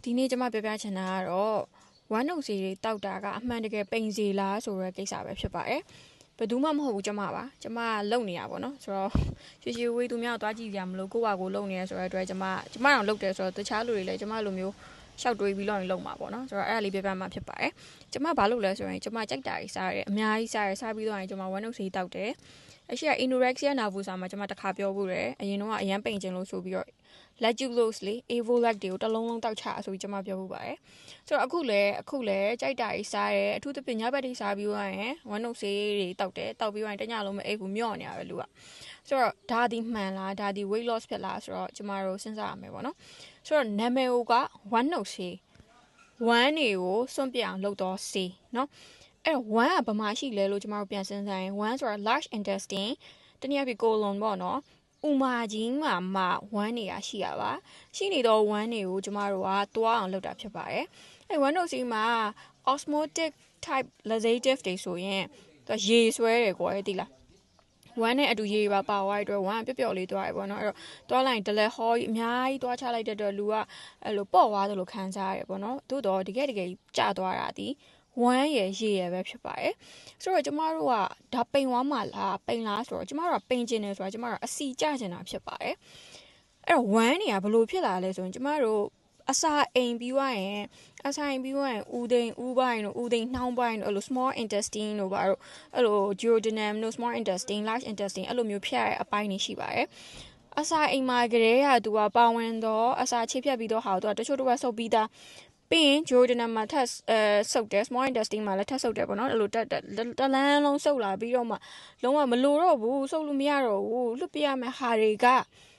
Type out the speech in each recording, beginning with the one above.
ဒီနေ့ကျွန်မပြောပြချင်တာကတော့ဝမ်းနှုတ်ဆေးတွေတောက်တာကအမှန်တကယ်ပိန်စီလားဆိုတဲ့ကိစ္စပဲဖြစ်ပါတယ်။ဘယ်သူမှမဟုတ်ဘူးကျွန်မပါ။ကျွန်မလုံနေရပါတော့။ဆိုတော့ရွှေဝေးသူများသွားကြည့်ကြမလို့ကိုယ့်ဘာကိုလုံနေရဆိုတဲ့အတွက်ကျွန်မတော့လုံတယ်ဆိုတော့တခြားလူတွေလည်းကျွန်မလိုမျိုးရှောက်တွေးပြီးလုံမှာပေါ့နော်။ဆိုတော့အဲ့ဒါလေးပြပြမှဖြစ်ပါတယ်။ကျွန်မဘာလုပ်လဲဆိုရင်ကျွန်မကြိုက်တာကြီးစားရတယ်အများကြီးစားပြီးတော့ကျွန်မဝမ်းနှုတ်ဆေးတောက်တယ်။အရှိက anorexia nervosa မှာကျွန်မတစ်ခါပြောဖို့တယ်။အရင်တော့အရန်ပိန်ခြင်းလို့ဆိုပြီးတော့lactulose လေ Avolac တွေကိုတစ်လုံးလုံးတောက်ချဆိုပြီးကျွန်မပြောဖို့ပါတယ်ဆိုတော့အခုလည်းကြိုက်တာကြီးစားရဲအထူးသဖြင့်ညဘက်တွေစားပြီးသွားရင်ဝမ်းနှုတ်ဆေးတွေတောက်တယ်တောက်ပြီးသွားရင်တညလုံးမအိပ်ဘူးမျော့နေရပဲလူကဆိုတော့ဒါဒီမှန်လားဒါဒီ weight loss ဖြစ်လားဆိုတော့ကျမတို့စဉ်းစားရမယ်ပေါ့နော်ဆိုတော့နာမည်ကဝမ်းနှုတ်ဆေးဝမ်းတွေကိုစွန့်ပြအောင်လုပ်တော့ဆေးเนาะအဲ့တော့ဝမ်းကဘာမှရှိလဲလို့ကျမတို့ပြန်စဉ်းစားရင်ဝမ်းဆိုတာ large intestine တနည်းအားဖြင့် colon ပေါ့နော်ဥမာကြီးမှာဝမ်းနေရရှိရပါရှိနေတော့ဝမ်းတွေကိုကျမတို့ကတွားအောင်လုပ်တာဖြစ်ပါတယ်အဲဝမ်းတို့စီမှာ osmotic type laxative တွေဆိုရင်သူရေဆွဲတယ်ကွာသိလားဝမ်းနဲ့အတူရေပါပါသွားတဲ့အတွက်ဝမ်းပျော့လေးသွားရပေါ့နော်အဲ့တော့သွားလိုက်ရင်ဒလက်ဟောအများကြီးသွားချလိုက်တဲ့အတွက်လူကအဲ့လိုပေါ့သွားသလိုခံစားရတယ်ပေါ့နော်သို့တော့တကယ်ကျသွားတာဒီဝမ်းရယ်ရေရယ်ပဲဖြစ်ပါတယ်ဆိုတော့ကျမတို့ကဒါပိန်ဝမ်းမှာလားပိန်လားဆိုတော့ကျမတို့ကပိန်ကျင်တယ်ဆိုတာကျမတို့ကအစီကျကျင်တာဖြစ်ပါတယ်အဲ့တော့ဝမ်းနေကဘလို့ဖြစ်လာလဲဆိုရင်ကျမတို့အစာအိမ်ပြီးသွားရင်ဦးသိန်းဦးပိုင်းတို့ဦးသိန်းနှောင်းပိုင်းတို့အဲ့လို small intestine တို့ပါတော့အဲ့လို duodenum တို့ small intestine large intestine အဲ့လိုမျိုးဖြတ်ရတဲ့အပိုင်းတွေရှိပါတယ်အစာအိမ်မှာကလေးကသူကပါဝင်တော့အစာချိဖြတ်ပြီးတော့ဟာတော့တချို့တော့ဆုပ်ပြီးသားပြီးရင် duodenum မှာထပ်ဆုပ်တယ် small intestine မှာလည်းထပ်ဆုပ်တယ်ပေါ့နော်အဲ့လိုတလန်းလုံးဆုပ်လာပြီးတော့မှလုံးဝမလိုတော့ဘူးဆုပ်လို့မရတော့ဘူးလွတ်ပြရမယ့်ဟာတွေက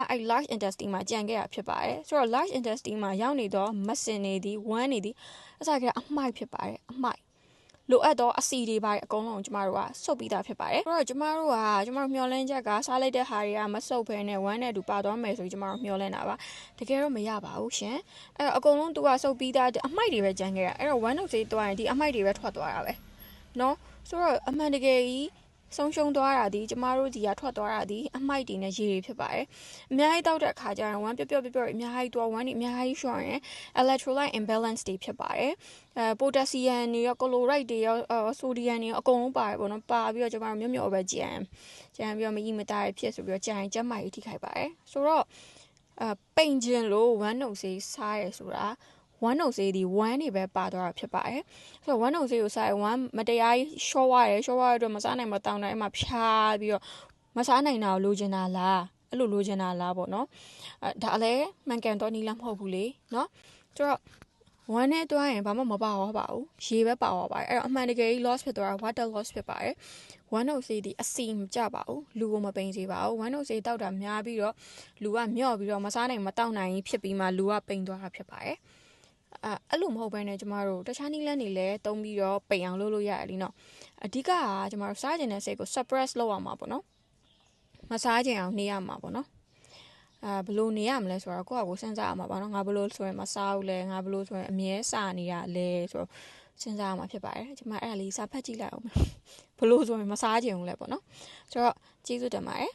အဲ့ large intestine မှာကြံခဲ့ရဖြစ်ပါတယ်ဆိုတော့ large intestine မှာရောက်နေတော့မစင်နေသည်ဝမ်းနေသည်အစားကအမိုက်ဖြစ်ပါတယ်အမိုက်လိုအပ်တော့အစီတွေပါတယ်အကုန်လုံးကျမတို့ကဆုပ်ပြီးသားဖြစ်ပါတယ်အဲ့တော့ကျမတို့မျှော်လင့်ချက်ကစားလိုက်တဲ့ဟာတွေကမဆုပ်ဘဲနဲ့ဝမ်းနဲ့တူပါသွားမယ်ဆိုပြီးကျမတို့မျှော်လင့်တာပါတကယ်တော့မရပါဘူးရှင်အဲ့တော့အကုန်လုံးသူကဆုပ်ပြီးသားအမိုက်တွေပဲကြံခဲ့ရအဲ့တော့ဝမ်းနှုတ်ဆေးသွားရင်ဒီအမိုက်တွေပဲထွက်သွားတာပဲနော်ဆိုတော့အမှန်တကယ်ကြီးဆုံးရှုံးသွားတာဒီကျမတို့ဒီကထွက်သွားတာဒီအမိုက်တွေနဲ့ရေတွေဖြစ်ပါတယ်အများကြီးတောက်တဲ့အခါကျရင်ဝမ်းပျော့အများကြီးသွားဝမ်းတွေအများကြီးရှော့ရင် electrolyte imbalance တွေဖြစ်ပါတယ်potassium တွေရော chloride တွေရောsodium တွေရောအကုန်လုံးပါတယ်ပေါ့နော်ပါပြီးတော့ကျမတို့မျောပဲကြံပြီးတော့မကြီးမသားဖြစ်ဆိုပြီးတော့ကြံကျက်မိုက်ထိခိုက်ပါတယ်ဆိုတော့ပိန်ခြင်းလို့ဝမ်းနှုတ်ဆေးစားရဲဆိုတာဝမ်းနှုတ်ဆေးဒီဝမ်းတွေပဲပါသွားတာဖြစ်ပါတယ်ဆိုတော့ဝမ်းနှုတ်ဆေးကိုစားရင်ဝမ်းမတရားရှော့ရတယ်အတွက်မစားနိုင်မတောင်းနိုင်အဲ့မှာဖြားပြီးတော့မစားနိုင်တာကိုလိုချင်တာလားအဲ့လိုလိုချင်တာလားပေါ့နော်ဒါလည်းမှန်ကန်တော့နီးလားမဟုတ်ဘူးလေနော်ဆိုတော့ဝမ်းနဲ့တွားရင်ဘာမှမပါသွားပါဘူးရေပဲပါသွားပါတယ်အဲ့တော့အမှန်တကယ်ကြီး loss ဖြစ်သွားတာ water loss ဖြစ်ပါတယ်ဝမ်းနှုတ်ဆေးဒီအစီမကြပါဘူးလူကိုမပိန်စေပါဘူးဝမ်းနှုတ်ဆေးတောက်တာများပြီးတော့လူကမျော့ပြီးတော့မစားနိုင်မတောက်နိုင်ဖြစ်ပြီးမှလူကပိန်သွားတာဖြစ်ပါတယ်အဲ့လိုမဟုတ်ဘဲနဲ့ကျမတို့တခြားနည်းလမ်းတွေလည်းတုံးပြီးတော့ပိန်အောင်လုပ်လို့ရတယ်လीနော်အဓိကကကျမတို့စားကျင်တဲ့စိတ်ကို suppress လုပ်ရမှာပေါ့နော်မစားကျင်အောင်နေရမှာပေါ့နော်ဘလို့နေရမလဲဆိုတော့ကိုယ့်အကိုစဉ်းစားရမှာပေါ့နော်ငါဘလို့ဆိုရင်မစားဘူးလဲငါဘလို့ဆိုရင်အမြဲစားနေရလဲဆိုတော့စဉ်းစားရမှာဖြစ်ပါတယ်ကျမအဲ့ဒါလေးစာဖတ်ကြည့်လိုက်အောင်ဘလို့ဆိုရင်မစားကျင်ဘူးလဲပေါ့နော်ဆိုတော့ကျေးဇူးတင်ပါတယ်